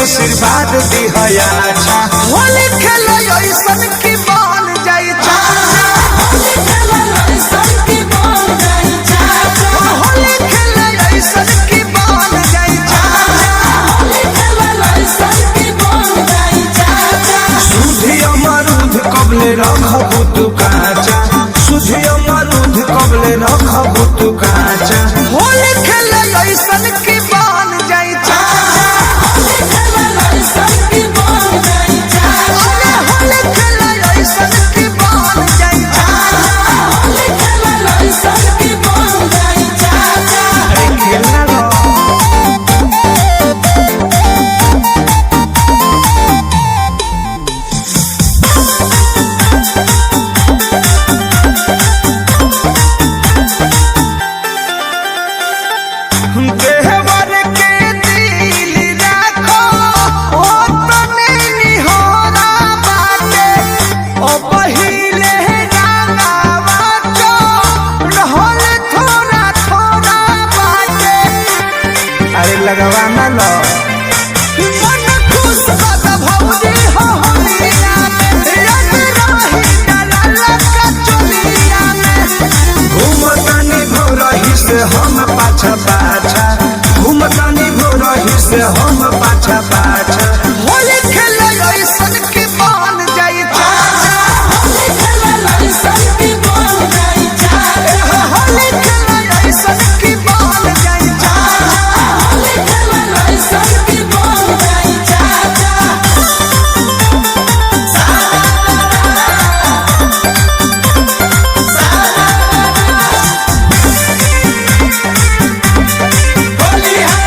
आशीर्वाद दिहया अच्छा होली खेले ऐसन की बन जाई चाचा होली खेले ऐसन की बन जाई चाचा होली खेले ऐसन की बन जाई चाचा होली खेले ऐसन की बन जाई चाचा सुधी अमरूद कबले रखबू तू काचा सुधी अमरूद कबले रखबू तू काचा होली खेले ऐसन की बन जाई चाचा होली खेले ऐसन की बन जाई चाचा होली खेले ऐसन की बन जाई चाचा होली खेले ऐसन की बन जाई चाचा अरे खेलना रो देवर के दिल राखो ओ तने निहोरा बाटे ओ पहिले गावा चो रहल थोड़ा थोड़ा बाटे अरे लगवाना लो मन खुश बद भौजी हो होलिया में रंग रही डाला का चोलिया में घूमतानी भोरही से हम पाछा पाछा घूमतानी भोरही से हम पाछा पाछा होली खेले ऐसन की बन जाई चाचा होली खेले ऐसन की बन जाई चाचा होली खेले ऐसन की बन जाई चाचा होली खेले ऐसन की बन जाई चाचा होली है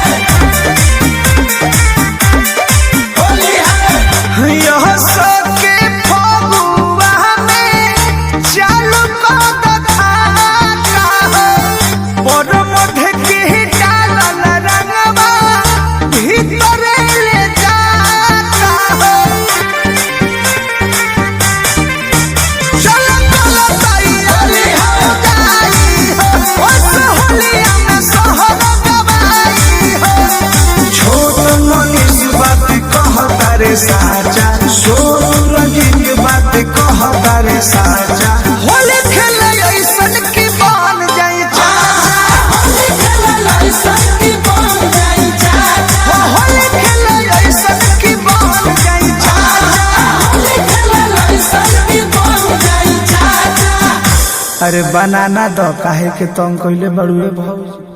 होली है यह सके फगुआ में चालू कद खाता हो और मध्य के डालल रंगवा भीतर ले जाता हो चल चल तैयारी हो जाई हो उस होलिया में सहर गवाई हो छोट मनीष बात कहता रे साचा सूरज की बात कहता रे साचा होली खेले ऐसन की बन जाई चाचा होली खेले ऐसन की बन जाई चाचा होली खेले ऐसन की बन जाई चाचा होली खेले ऐसन की बन जाई चाचा अरे बनाना दो काहे के तुम कइले बड़ुए भौजी।